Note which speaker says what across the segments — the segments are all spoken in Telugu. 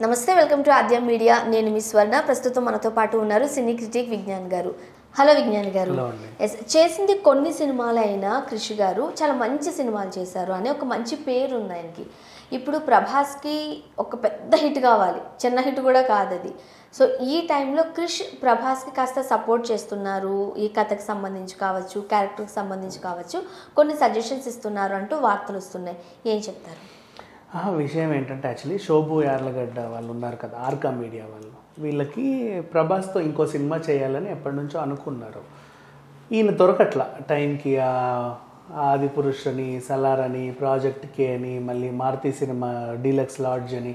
Speaker 1: నమస్తే, వెల్కమ్ టు ఆద్యం మీడియా. నేను మీ స్వర్ణ. ప్రస్తుతం మనతో పాటు ఉన్నారు సినీ క్రిటిక్ విజ్ఞాన్ గారు. హలో విజ్ఞాన్ గారు. చేసింది కొన్ని సినిమాలు అయినా క్రిష్ గారు చాలా మంచి సినిమాలు చేశారు అని ఒక మంచి పేరు ఉంది ఆయనకి. ఇప్పుడు ప్రభాస్కి ఒక పెద్ద హిట్ కావాలి, చిన్న హిట్ కూడా కాదు అది. సో ఈ టైంలో క్రిష్ ప్రభాస్కి కాస్త సపోర్ట్ చేస్తున్నారు, ఈ కథకు సంబంధించి కావచ్చు, క్యారెక్టర్కి సంబంధించి కావచ్చు, కొన్ని సజెషన్స్ ఇస్తున్నారు అంటూ వార్తలు వస్తున్నాయి. ఏం చెప్తారు?
Speaker 2: విషయం ఏంటంటే యాక్చువల్లీ శోభు యార్లగడ్డ వాళ్ళు ఉన్నారు కదా, ఆర్కా మీడియా వాళ్ళు, వీళ్ళకి ప్రభాస్తో ఇంకో సినిమా చేయాలని ఎప్పటి నుంచో అనుకున్నారు. ఈయన దొరకట్ల టైంకి. ఆది పురుష్ అని, సలార్ అని, ప్రాజెక్ట్ కే అని, మళ్ళీ మారుతి సినిమా డీలక్స్ లాడ్జ్ అని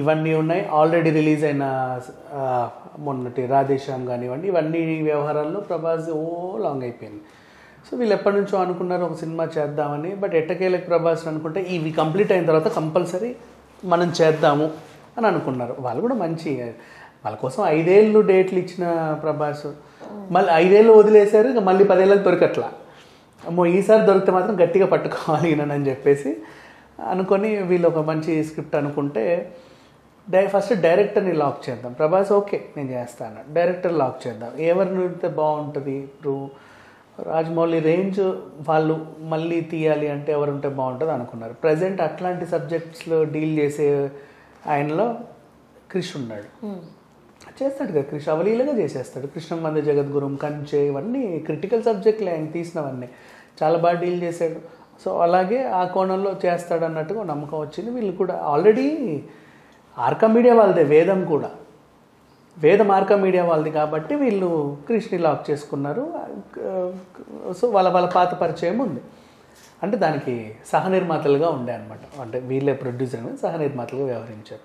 Speaker 2: ఇవన్నీ ఉన్నాయి. ఆల్రెడీ రిలీజ్ అయిన మొన్నటి రాధేశ్యామ్ కానివ్వండి, ఇవన్నీ వ్యవహారాల్లో ప్రభాస్ లాంగ్ అయిపోయింది. సో వీళ్ళు ఎప్పటి నుంచో అనుకున్నారు ఒక సినిమా చేద్దామని. బట్ ఎట్టకేలకు ప్రభాస్ అనుకుంటే ఇవి కంప్లీట్ అయిన తర్వాత కంపల్సరీ మనం చేద్దాము అని అనుకున్నారు. వాళ్ళు కూడా మంచి, వాళ్ళ కోసం 5 ఏళ్ళు డేట్లు ఇచ్చిన ప్రభాస్ మళ్ళీ 5 ఏళ్ళు వదిలేశారు. ఇక మళ్ళీ 10 ఏళ్ళకి దొరకట్లా. అమ్మో ఈసారి దొరికితే మాత్రం గట్టిగా పట్టుకోవాలి అని చెప్పేసి అనుకొని వీళ్ళు ఒక మంచి స్క్రిప్ట్ అనుకుంటే ఫస్ట్ డైరెక్టర్ని లాక్ చేద్దాం. ప్రభాస్ ఓకే నేను చేస్తాను, డైరెక్టర్ లాక్ చేద్దాం. ఎవరిని బాగుంటుంది? ఇప్పుడు రాజమౌళి రేంజ్ వాళ్ళు మళ్ళీ తీయాలి అంటే ఎవరు ఉంటే బాగుంటుంది అనుకున్నారు. ప్రజెంట్ అట్లాంటి సబ్జెక్ట్స్లో డీల్ చేసే ఆయనలో క్రిష్ ఉన్నాడు. చేస్తాడు కదా క్రిష్, అవలీలగా చేసేస్తాడు. కృష్ణం వందే జగద్గురుం, కంచె, ఇవన్నీ క్రిటికల్ సబ్జెక్టులు ఆయన తీసినవన్నీ చాలా బాగా డీల్ చేశాడు. సో అలాగే ఆ కోణంలో చేస్తాడు అన్నట్టుగా నమ్మకం వచ్చింది. వీళ్ళు కూడా ఆల్రెడీ ఆర్కా మీడియా వాళ్ళదే, వేదం కూడా వేదం ఆర్కా మీడియా వాళ్ళది కాబట్టి వీళ్ళు క్రిష్ని లాక్ చేసుకున్నారు. సో వాళ్ళ పాత పరిచయం ఉంది. అంటే దానికి సహనిర్మాతలుగా ఉండే అనమాట. అంటే వీళ్ళే ప్రొడ్యూసర్ సహనిర్మాతలుగా వ్యవహరించారు.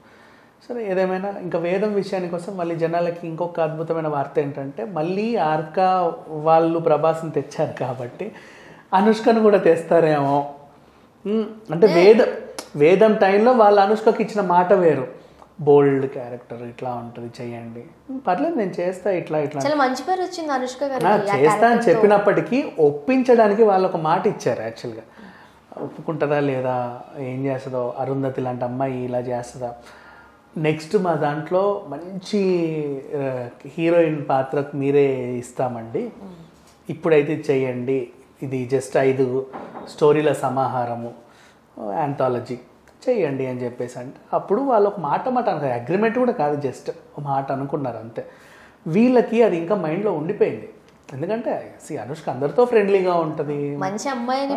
Speaker 2: సరే ఏదేమైనా ఇంకా వేదం విషయానికి వస్తే మళ్ళీ జనాలకి ఇంకొక అద్భుతమైన వార్త ఏంటంటే మళ్ళీ ఆర్కా వాళ్ళు ప్రభాస్ని తెచ్చారు కాబట్టి అనుష్కను కూడా తెస్తారేమో. అంటే వేదం టైంలో వాళ్ళ అనుష్కకి ఇచ్చిన మాట వేరు, బోల్డ్ క్యారెక్టర్ ఇట్లా ఉంటుంది, చెయ్యండి, పర్లేదు నేను చేస్తా, ఇట్లా
Speaker 1: చాలా మంచి పేరు వచ్చింది అనుష్క గారు
Speaker 2: చేస్తా అని చెప్పినప్పటికీ ఒప్పించడానికి వాళ్ళు ఒక మాట ఇచ్చారు. యాక్చువల్గా ఒప్పుకుంటుందా లేదా, ఏం చేస్తుందో, అరుంధతి లాంటి అమ్మాయి ఇలా చేస్తుందా, నెక్స్ట్ మా దాంట్లో మంచి హీరోయిన్ పాత్రకు మీరే ఇస్తామండి, ఇప్పుడైతే చెయ్యండి, ఇది జస్ట్ 5 స్టోరీల సమాహారము, యాంథాలజీ చెయ్యండి అని చెప్పేసి అంటే అప్పుడు వాళ్ళు ఒక మాట అనుకో, అగ్రిమెంట్ కూడా కాదు, జస్ట్ ఒక మాట అనుకున్నారు అంతే. వీళ్ళకి అది ఇంకా మైండ్లో ఉండిపోయింది. ఎందుకంటే అనుష్క అందరితో ఫ్రెండ్లీగా ఉంటుంది,
Speaker 1: మంచి అమ్మాయి,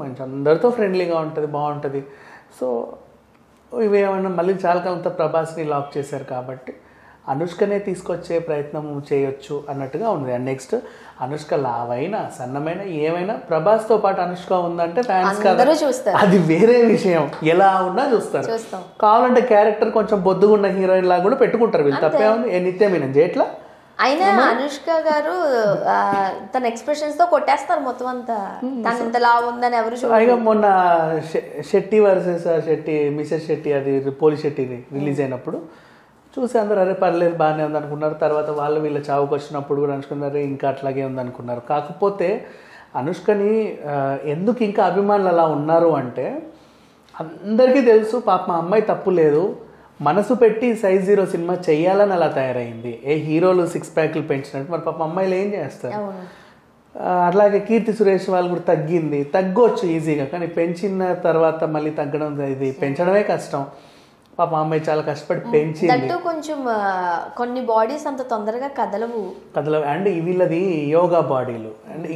Speaker 2: మంచి అందరితో ఫ్రెండ్లీగా ఉంటుంది, బాగుంటుంది. సో ఇవేమన్నా మళ్ళీ చాలా కాలంతో ప్రభాస్ని లాక్ చేశారు కాబట్టి అనుష్కనే తీసుకొచ్చే ప్రయత్నం చేయొచ్చు అన్నట్టుగా ఉంది. అండ్ నెక్స్ట్ అనుష్క లావైనా సన్నమైన ఏమైనా ప్రభాస్తో పాటు అనుష్క ఉందంటే ఫ్యాన్స్ కదా, అది వేరే విషయం. ఎలా ఉన్నా చూస్తారు. కావాలంటే క్యారెక్టర్ కొంచెం బొద్దుగున్న హీరోయిన్ లాగా కూడా పెట్టుకుంటారు వీళ్ళు, తప్పే ఉంది. నిత్యమీనన్ చేయట్లా
Speaker 1: అయినా అనుష్క గారు తన ఎక్స్ప్రెషన్స్ తో కొట్టేస్తారు మొత్తం అంతా. తను ఇంత లావు ఉందని ఎవరు
Speaker 2: చూడగా మొన్న శెట్టి వర్సెస్ శెట్టి, మిసెస్ శెట్టి, అది పోలి శెట్టి రిలీజ్ అయినప్పుడు చూసి అందరూ అరే పర్లేదు బాగానే ఉంది అనుకున్నారు. తర్వాత వాళ్ళు వీళ్ళ చావుకు వచ్చినప్పుడు కూడా అనుకున్నారు ఇంకా అట్లాగే ఉంది అనుకున్నారు. కాకపోతే అనుష్కని ఎందుకు ఇంకా అభిమానులు అలా ఉన్నారు అంటే అందరికీ తెలుసు పాప మా అమ్మాయి తప్పు లేదు, మనసు పెట్టి సైజ్ 0 సినిమా చెయ్యాలని అలా తయారైంది. హీరోలు 6 ప్యాక్లు పెంచినట్టు మరి పాప అమ్మాయిలు ఏం చేస్తారు. అట్లాగే కీర్తి సురేష్ వాళ్ళు కూడా తగ్గొచ్చు ఈజీగా, కానీ పెంచిన తర్వాత మళ్ళీ తగ్గడం, ఇది పెంచడమే కష్టం. పాప అమ్మాయి చాలా కష్టపడి పెంచింది.
Speaker 1: కొంచెం కొన్ని బాడీస్ అంత తొందరగా కదలవు.
Speaker 2: అండ్ వీళ్ళది యోగా బాడీలు. అండ్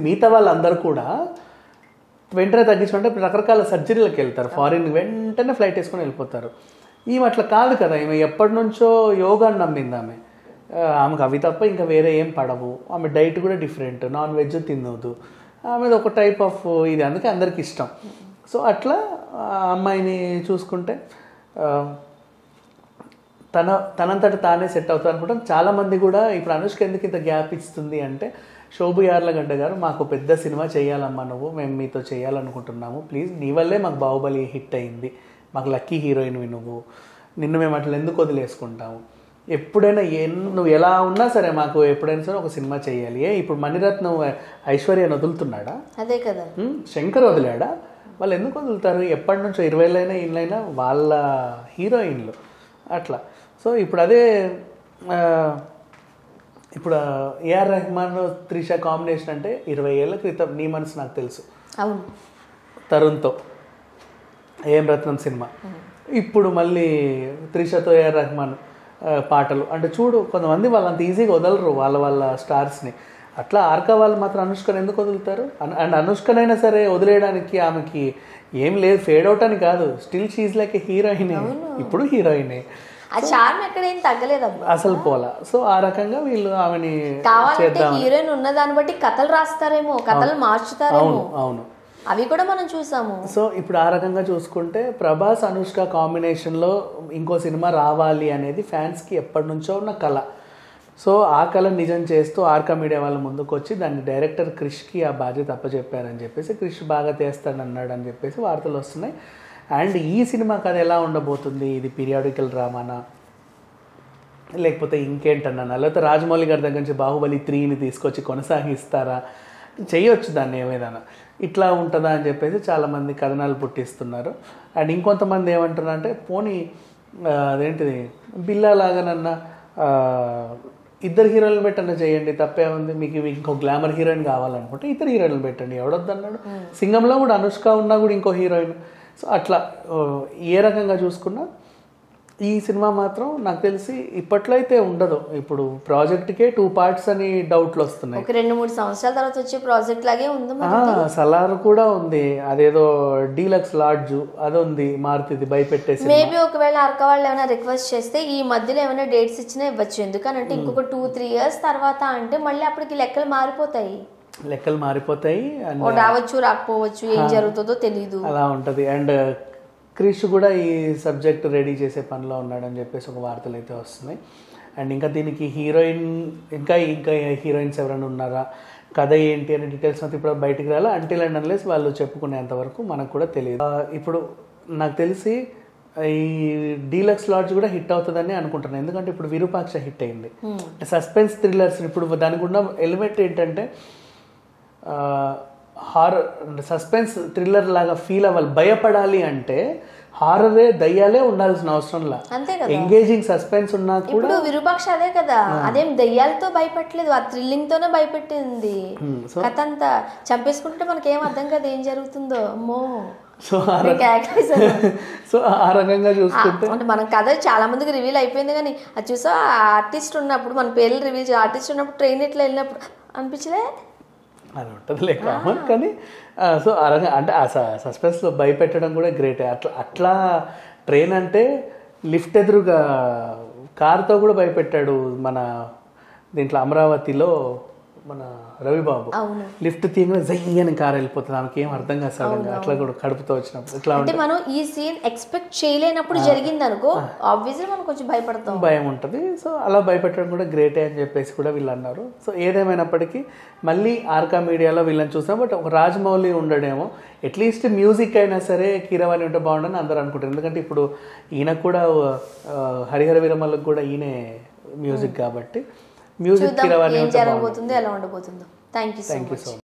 Speaker 2: మిగతా వాళ్ళందరూ కూడా వెంటనే తగ్గించుకుంటే రకరకాల సర్జరీలకు వెళ్తారు, ఫారిన్ వెంటనే ఫ్లైట్ వేసుకొని వెళ్ళిపోతారు. ఈమె అట్లా కాదు కదా, ఈమె ఎప్పటి నుంచో యోగాని నమ్మింది. ఆమెకు అవి తప్ప ఇంకా వేరే ఏం పడవు. ఆమె డైట్ కూడా డిఫరెంట్, నాన్ వెజ్ తినదు. ఆమెది ఒక టైప్ ఆఫ్ ఇది, అందుకే అందరికి ఇష్టం. సో అట్లా అమ్మాయిని చూసుకుంటే తనంతట తానే సెట్ అవుతుంది అనుకుంటాం. చాలామంది కూడా ఇప్పుడు అనుష్క ఎందుకు ఇంత గ్యాప్ ఇస్తుంది అంటే, శోభు యార్లగడ్డ గారు మాకు పెద్ద సినిమా చేయాలమ్మా, మేము మీతో చేయాలనుకుంటున్నాము, ప్లీజ్ నీ వల్లే మాకు బాహుబలి హిట్ అయింది, మాకు లక్కీ హీరోయిన్వి నువ్వు, నిన్ను మేము అట్లా ఎందుకు వదిలేసుకుంటాము, ఎప్పుడైనా నువ్వు ఎలా ఉన్నా సరే మాకు ఎప్పుడైనా సరే ఒక సినిమా చేయాలి. ఇప్పుడు మణిరత్నం ఐశ్వర్యని వదులుతున్నాడా?
Speaker 1: అదే కదా.
Speaker 2: శంకర్ వదిలాడా? వాళ్ళు ఎందుకు వదులుతారు? ఎప్పటి నుంచో 20 ఏళ్ళైనా వాళ్ళ హీరోయిన్లు అట్లా. సో ఇప్పుడు అదే ఇప్పుడు ఏఆర్ రెహమాన్ త్రిష కాంబినేషన్ అంటే 20 ఏళ్ల క్రితం నీ మనసు నాకు తెలుసు,
Speaker 1: అవును,
Speaker 2: తరుణ్తో ఏం రత్నం సినిమా. ఇప్పుడు మళ్ళీ త్రిషతో ఏఆర్ రెహమాన్ పాటలు అంటే చూడు, కొంతమంది వాళ్ళంత ఈజీగా వదలరు వాళ్ళ స్టార్స్ని. అట్లా ఆర్కా వాళ్ళు మాత్రం అనుష్కని ఎందుకు వదులుతారు? అండ్ అనుష్కనైనా సరే వదిలేయడానికి ఆమెకి ఏం లేదు, ఫేడ్ అవుట్ అని కాదు, స్టిల్ షీజ్ లైక్ ఏ హీరోయినే, ఇప్పుడు హీరోయినే,
Speaker 1: ఆ చార్మ్ ఎక్కడ ఏం తగ్గలేదు
Speaker 2: అసలు పోలా. సో ఆ రకంగా వీళ్ళు ఆమెని
Speaker 1: కావాలంటే హీరోయిన్ ఉన్న దాన్ని బట్టి కథలు రాస్తారేమో, కథలు మార్చుతారేమో.
Speaker 2: అవును,
Speaker 1: అవి కూడా మనం చూసాము.
Speaker 2: సో ఇప్పుడు ఆ రకంగా చూసుకుంటే ప్రభాస్ అనుష్క కాంబినేషన్లో ఇంకో సినిమా రావాలి అనేది ఫ్యాన్స్కి ఎప్పటి నుంచో ఉన్న కళ. సో ఆ కళ నిజం చేస్తూ ఆర్కా మీడియా వాళ్ళు ముందుకు వచ్చి దాన్ని డైరెక్టర్ క్రిష్కి ఆ బాధ్యత అప్పచెప్పారని చెప్పేసి, క్రిష్ బాగా తీస్తాడన్నాడు అని చెప్పేసి వార్తలు వస్తున్నాయి. అండ్ ఈ సినిమా కథ ఎలా ఉండబోతుంది, ఇది పీరియాడికల్ డ్రామానా లేకపోతే ఇంకేంటన్నా, లేకపోతే రాజమౌళి గారి దగ్గర నుంచి బాహుబలి 3ని తీసుకొచ్చి కొనసాగిస్తారా, చేయొచ్చు దాన్ని ఏమైనా, ఇట్లా ఉంటుందా అని చెప్పేసి చాలామంది కథనాలు పుట్టిస్తున్నారు. అండ్ ఇంకొంతమంది ఏమంటున్నారు అంటే పోనీ అదేంటిది బిల్లా లాగానన్నా ఇద్దరు హీరోయిన్లు పెట్టండి చేయండి, తప్పే ఉంది, మీకు ఇంకో గ్లామర్ హీరోయిన్ కావాలనుకుంటే ఇద్దరు హీరోయిన్లు పెట్టండి, ఎవడొద్దన్నాడు. సింగంలో కూడా అనుష్క ఉన్నా కూడా ఇంకో హీరోయిన్. సో అట్లా ఏ రకంగా చూసుకున్నా ఈ సినిమా మాత్రం నాకు తెలిసి ఇప్పట్లో అయితే ఉండదు. ఇప్పుడు ప్రాజెక్ట్కే 2 parts అని డౌట్లు వస్తున్నాయి.
Speaker 1: ఒక 2-3 సంవత్సరాల తర్వాత వచ్చే ప్రాజెక్ట్ లాగే ఉంది.
Speaker 2: సలార్ కూడా ఉంది, అదేదో డీలక్స్ లాడ్జ్ అది ఉంది, మారుతుంది భయపెట్టేసి.
Speaker 1: మేబీ ఒకవేళ ఆర్కా వాళ్ళు ఏమైనా రిక్వెస్ట్ చేస్తే ఈ మధ్యలో ఏమైనా డేట్స్ ఇచ్చినా ఇవ్వచ్చు. ఎందుకనంటే ఇంకొక 2-3 years తర్వాత అంటే మళ్ళీ అప్పటికి లెక్కలు మారిపోతాయి, రావచ్చు రాకపోవచ్చు, ఏం జరుగుతుందో తెలీదు, అలా
Speaker 2: ఉంటది. అండ్ క్రిష్ కూడా ఈ సబ్జెక్ట్ రెడీ చేసే పనిలో ఉన్నాడని చెప్పేసి ఒక వార్తలు అయితే వస్తున్నాయి. అండ్ ఇంకా దీనికి హీరోయిన్ ఇంకా హీరోయిన్స్ ఎవరైనా ఉన్నారా, కథ ఏంటి అనే డీటెయిల్స్ మాత్రం ఇప్పుడు బయటికి రాలా. అంటిల్ అండ్ అన్లెస్ వాళ్ళు చెప్పుకునేంత వరకు మనకు కూడా తెలియదు. ఇప్పుడు నాకు తెలిసి ఈ డీలక్స్ లాడ్జ్ కూడా హిట్ అవుతుందని అనుకుంటున్నాను, ఎందుకంటే ఇప్పుడు విరూపాక్ష హిట్ అయింది. సస్పెన్స్ థ్రిల్లర్స్ ఇప్పుడు దానికి ఉన్న ఎలిమెంట్ ఏంటంటే హారర్ సస్పెన్స్ థ్రిల్లర్ లాగా ఫీల్ అవ్వాలి, భయపడాలి అంటే హారరే దయ్యాలే ఉండాల్సిన అవసరం లా, ఎంగేజింగ్ సస్పెన్స్ ఉన్నా కూడా.
Speaker 1: విరూపాక్ష అదే కదా, అదేం దయ్యాలతో భయపెట్టలేదు, ఆ థ్రిల్లింగ్ తోనే భయపెట్టింది. కథ అంతా చంపేసుకుంటే మనకేం అర్థం కదా ఏం జరుగుతుందో, అమ్మో.
Speaker 2: సో ఆ రకంగా చూసుకుంటే
Speaker 1: అంటే మన కథ చాలా మందికి రివీల్ అయిపోయింది. కానీ అది చూసా ఆర్టిస్ట్ ఉన్నప్పుడు మన పేర్లు రివీల్ ఆర్టిస్ట్ ఉన్నప్పుడు ట్రైన్ ఇట్లా వెళ్ళినప్పుడు అనిపించలే,
Speaker 2: అది ఉంటుంది కామన్. కానీ సో ఆ రకంగా అంటే ఆ సస్పెన్స్లో భయపెట్టడం కూడా గ్రేటే. అట్లా ట్రైన్ అంటే లిఫ్ట్ ఎదురుగా కార్తో కూడా భయపెట్టాడు మన దీంట్లో అమరావతిలో మన రవిబాబు. లిఫ్ట్ తీయగానే జయ్యని కారు వెళ్ళిపోతుంది, ఆమెకి ఏం అర్థం కాదు సడన్గా, అట్లా కూడా కడుపుతో వచ్చినప్పుడు. ఇట్లా అంటే
Speaker 1: మనం ఈ సీన్ ఎక్స్పెక్ట్ చేయలేనప్పుడు జరిగింది అనుకో, ఆబ్వియస్లీ మనం కొంచెం భయపడతాం,
Speaker 2: భయం ఉంటుంది. సో అలా భయపెట్టడం కూడా గ్రేటే అని చెప్పేసి కూడా వీళ్ళు అన్నారు. సో ఏదేమైనప్పటికీ మళ్ళీ ఆర్కా మీడియాలో వీళ్ళని చూసాం. బట్ ఒక రాజమౌళి ఉండడేమో, అట్లీస్ట్ మ్యూజిక్ అయినా సరే కీరవాణి ఉంటే బాగుండని అందరూ అనుకుంటారు. ఎందుకంటే ఇప్పుడు ఈయన కూడా హరిహర వీరమల్లకు కూడా ఈయనే మ్యూజిక్ కాబట్టి మ్యూజిక్ కీరవాణి
Speaker 1: ఏం జరగబోతుందో ఎలా ఉండబోతుందో. Thank you so much.